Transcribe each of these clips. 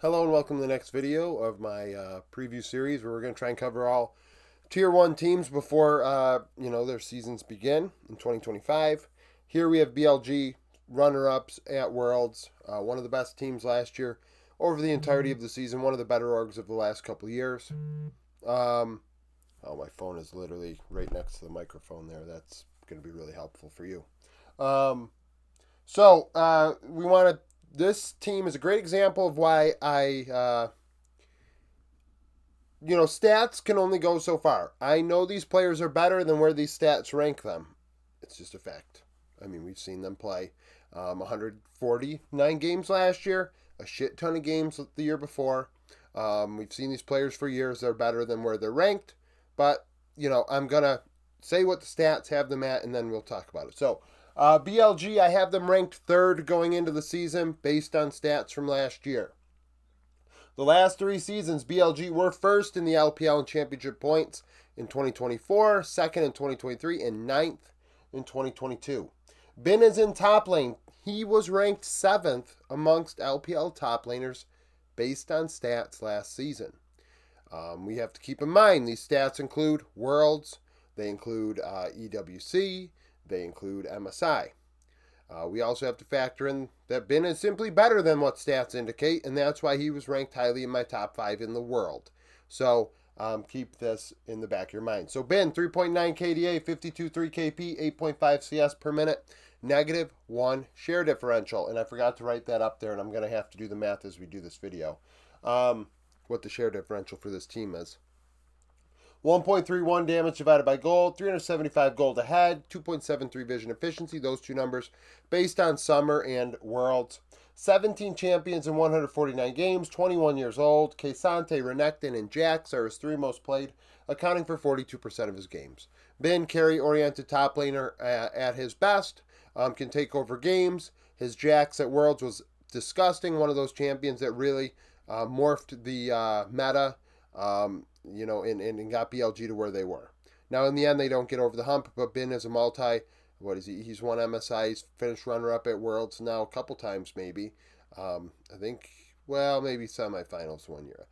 Hello and welcome to the next video of my preview series where we're going to try and cover all Tier 1 teams before their seasons begin in 2025. Here we have BLG runner-ups at Worlds, one of the best teams last year over the entirety of the season, one of the better orgs of the last couple of years. My phone is literally right next to the microphone there. That's going to be really helpful for you. We want to. This team is a great example of why stats can only go so far. I know these players are better than where these stats rank them. It's just a fact. I mean, we've seen them play 149 games last year, a shit ton of games the year before. We've seen these players for years. They're better than where they're ranked. But, I'm going to say what the stats have them at, and then we'll talk about it. So, BLG, I have them ranked third going into the season based on stats from last year. The last three seasons, BLG were first in the LPL and championship points in 2024, second in 2023, and ninth in 2022. Bin is in top lane. He was ranked seventh amongst LPL top laners based on stats last season. We have to keep in mind these stats include Worlds, they include EWC, they include MSI. We also have to factor in that Bin is simply better than what stats indicate, and that's why he was ranked highly in my top 5 in the world. So keep this in the back of your mind. So Bin, 3.9 KDA, 52.3 KP, 8.5 CS per minute, -1 share differential. And I forgot to write that up there, and I'm going to have to do the math as we do this video. What the share differential for this team is. 1.31 damage divided by gold, 375 gold ahead, 2.73 vision efficiency, those two numbers based on summer and worlds. 17 champions in 149 games, 21 years old. Kesante, Renekton, and Jax are his three most played, accounting for 42% of his games. Bin, carry-oriented top laner at his best, can take over games. His Jax at Worlds was disgusting, one of those champions that really morphed the meta. And got BLG to where they were. Now, in the end, they don't get over the hump, but Bin is a what is he? He's won MSI. He's finished runner-up at Worlds now a couple times, maybe. I think, maybe semifinals one year.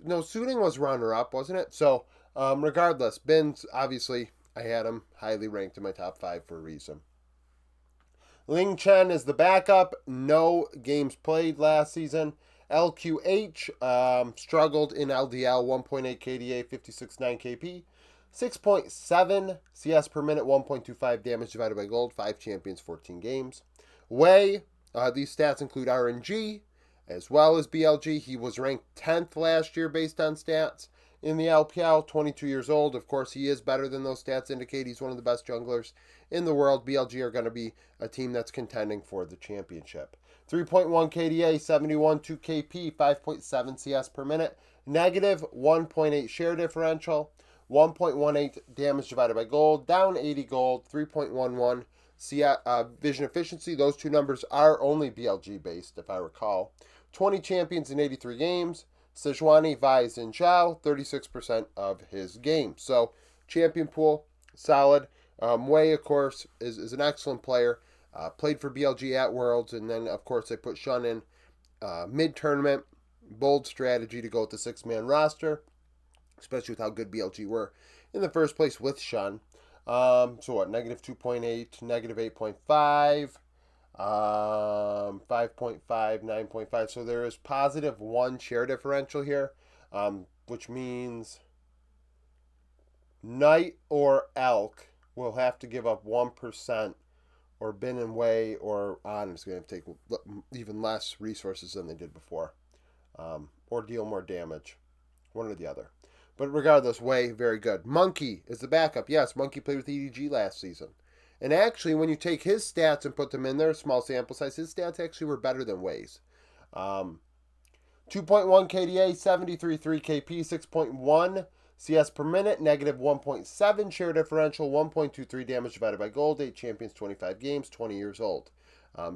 No, Suning was runner-up, wasn't it? So, regardless, Bin's, obviously, I had him highly ranked in my top 5 for a reason. Ling Chen is the backup. No games played last season. LQH struggled in LDL, 1.8 KDA, 56.9 KP, 6.7 CS per minute, 1.25 damage divided by gold, 5 champions, 14 games. Wei, these stats include RNG as well as BLG. He was ranked 10th last year based on stats in the LPL, 22 years old. Of course, he is better than those stats indicate. He's one of the best junglers in the world. BLG are going to be a team that's contending for the championship. 3.1 KDA, 71.2 KP, 5.7 CS per minute, -1.8 share differential, 1.18 damage divided by gold, down 80 gold, 3.11 vision efficiency. Those two numbers are only BLG based, if I recall. 20 champions in 83 games. Sejuani, Vi, Xin Zhao, 36% of his games. So, champion pool, solid. Wei, of course, is an excellent player. Played for BLG at Worlds, and then, of course, they put Shun in mid-tournament. Bold strategy to go with the 6-man roster, especially with how good BLG were in the first place with Shun. -2.8, -8.5, 5.5, 9.5. So there is +1 share differential here, which means Knight or Elk will have to give up 1%, or Bin and Wei or On is going to take even less resources than they did before, or deal more damage, one or the other. But regardless, Wei, very good. Monkey is the backup. Yes, Monkey played with EDG last season. And actually, when you take his stats and put them in there, small sample size, his stats actually were better than Wei's. 2.1 KDA, 73.3 KP, 6.1 CS per minute, -1.7 share differential, 1.23 damage divided by gold, 8 champions, 25 games, 20 years old.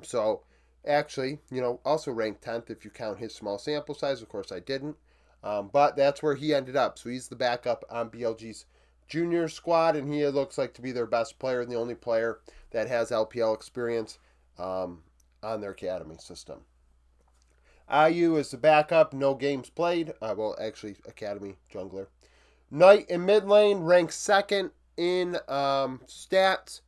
So, actually, also ranked 10th if you count his small sample size. Of course, I didn't. But that's where he ended up. So, he's the backup on BLG's junior squad, and he looks like to be their best player and the only player that has LPL experience on their academy system. Ayu is the backup, no games played. Well, actually, Academy Jungler. Knight in mid lane ranks second in stats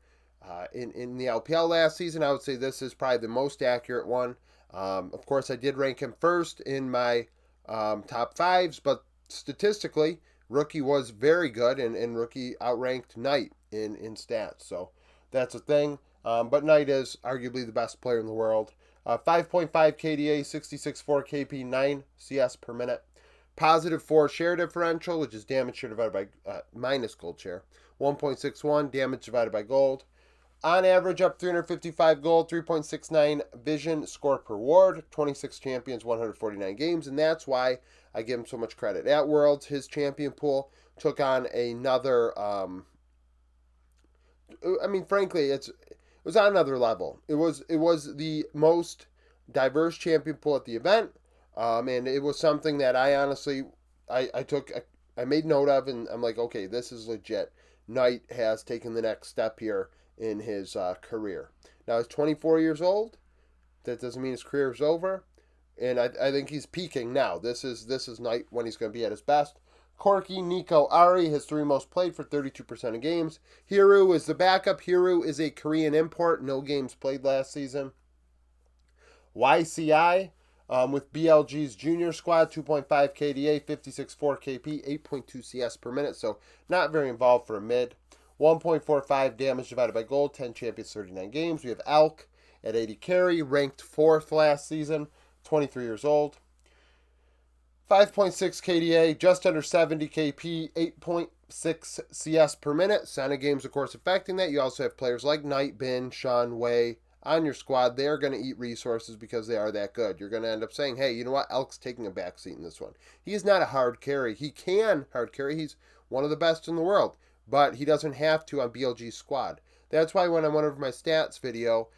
in the LPL last season. I would say this is probably the most accurate one. Of course, I did rank him first in my top fives, but statistically, Rookie was very good, and Rookie outranked Knight in stats. So that's a thing. But Knight is arguably the best player in the world. 5.5 KDA, 66.4 KP, 9 CS per minute. Positive 4 share differential, which is damage share divided by minus gold share. 1.61 damage divided by gold. On average, up 355 gold, 3.69 vision score per ward, 26 champions, 149 games, and that's why I give him so much credit. At Worlds, his champion pool took on another. Frankly, it was on another level. It was the most diverse champion pool at the event, and it was something that I honestly I made note of, and I'm like, okay, this is legit. Knight has taken the next step here in his career. Now he's 24 years old. That doesn't mean his career is over, and I think he's peaking now. This is Knight when he's going to be at his best. Corky, Nico, Ari, his 3 most played for 32% of games. Hiru is the backup. Hiru is a Korean import. No games played last season. YCI with BLG's junior squad, 2.5 KDA, 56.4 KP, 8.2 CS per minute. So not very involved for a mid. 1.45 damage divided by gold, 10 champions, 39 games. We have Elk at 80 carry, ranked 4th last season, 23 years old. 5.6 KDA, just under 70 KP, 8.6 CS per minute. Senna games, of course, affecting that. You also have players like Knight, Bin, Sean, Wei on your squad. They are going to eat resources because they are that good. You're going to end up saying, hey, you know what? Elk's taking a backseat in this one. He is not a hard carry. He can hard carry. He's one of the best in the world, but he doesn't have to on BLG's squad. That's why when I went over my stats video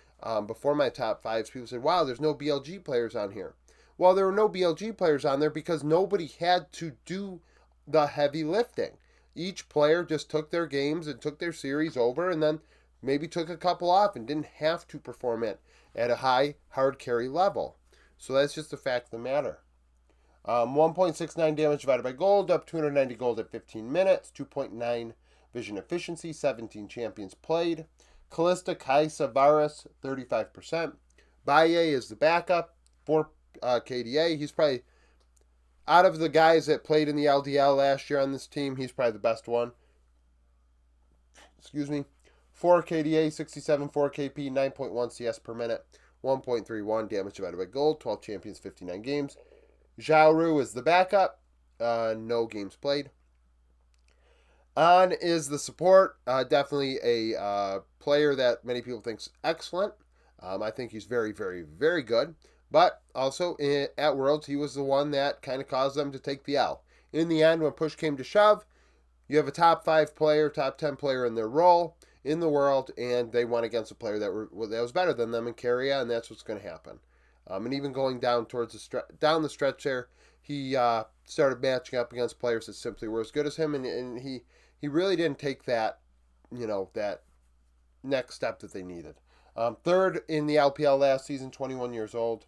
before my top fives, people said, wow, there's no BLG players on here. Well, there were no BLG players on there because nobody had to do the heavy lifting. Each player just took their games and took their series over and then maybe took a couple off and didn't have to perform it at a high hard carry level. So that's just the fact of the matter. 1.69 damage divided by gold, up 290 gold at 15 minutes, 2.9 vision efficiency, 17 champions played. Callista, Kaisa, Varus, 35%. Baye is the backup, 4 KDA. He's probably, out of the guys that played in the LDL last year on this team, he's probably the best one. Excuse me. 4 KDA, 67, 4 KP, 9.1 CS per minute, 1.31 damage divided by gold, 12 champions, 59 games. Zhaoru is the backup, no games played. An is the support, definitely a player that many people think is excellent. I think he's very, very, very good. But also at Worlds, he was the one that kind of caused them to take the L. In the end, when push came to shove, you have a top 5 player, top 10 player in their role in the world, and they won against a player that was better than them in Carrier, and that's what's going to happen. And even going down towards down the stretch there, he started matching up against players that simply were as good as him, and he really didn't take that, that next step that they needed. Third in the LPL last season, 21 years old.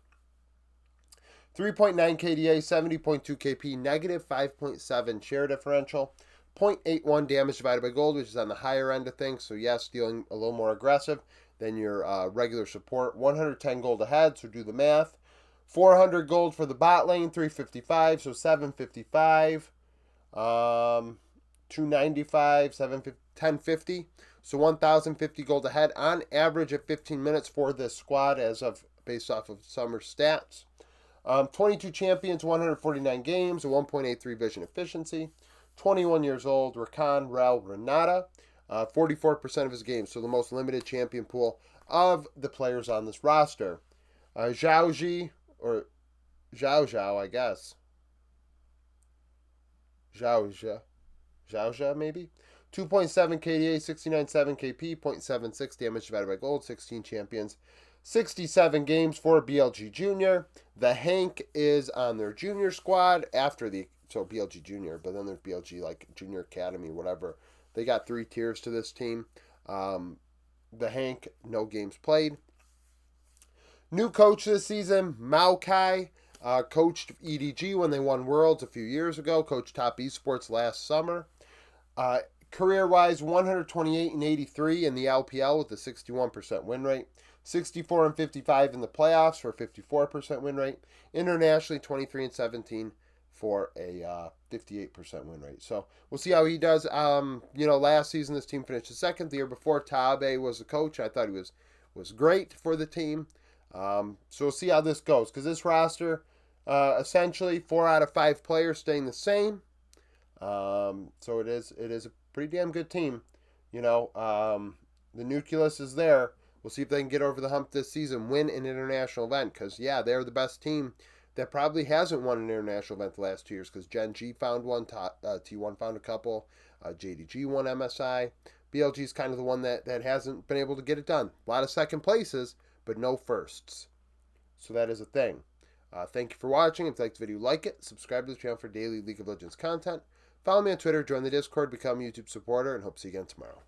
3.9 KDA, 70.2 KP, negative 5.7 share differential, 0.81 damage divided by gold, which is on the higher end of things. So yes, dealing a little more aggressive than your regular support. 110 gold ahead, so do the math. 400 gold for the bot lane, 355, so 755. 295, 1050. So 1,050 gold ahead on average at 15 minutes for this squad based off of summer stats. 22 champions, 149 games, a 1.83 vision efficiency. 21 years old, Rakan Rel Renata, 44% of his games, so the most limited champion pool of the players on this roster. Zhao, I guess. Zhao, maybe? 2.7 KDA, 69.7 KP, 0.76 damage divided by gold, 16 champions. 67 games for BLG Junior. The Hank is on their junior squad so BLG Junior, but then there's BLG like Junior Academy, whatever. They got 3 tiers to this team. The Hank, no games played. New coach this season, Maokai. Coached EDG when they won Worlds a few years ago. Coached Top Esports last summer. Uh, Career-wise, 128 and 83 in the LPL with a 61% win rate. 64 and 55 in the playoffs for a 54% win rate. Internationally, 23 and 17 for a 58% win rate. So we'll see how he does. Last season this team finished second. The year before, Tabe was the coach. I thought he was great for the team. So we'll see how this goes because this roster, essentially, 4 out of 5 players staying the same. So it is a pretty damn good team. The nucleus is there. We'll see if they can get over the hump this season, win an international event. Because, they're the best team that probably hasn't won an international event the last 2 years. Because Gen G found one, T1 found a couple, JDG won MSI. BLG is kind of the one that hasn't been able to get it done. A lot of second places, but no firsts. So that is a thing. Thank you for watching. If you liked the video, like it. Subscribe to the channel for daily League of Legends content. Follow me on Twitter, join the Discord, become a YouTube supporter, and hope to see you again tomorrow.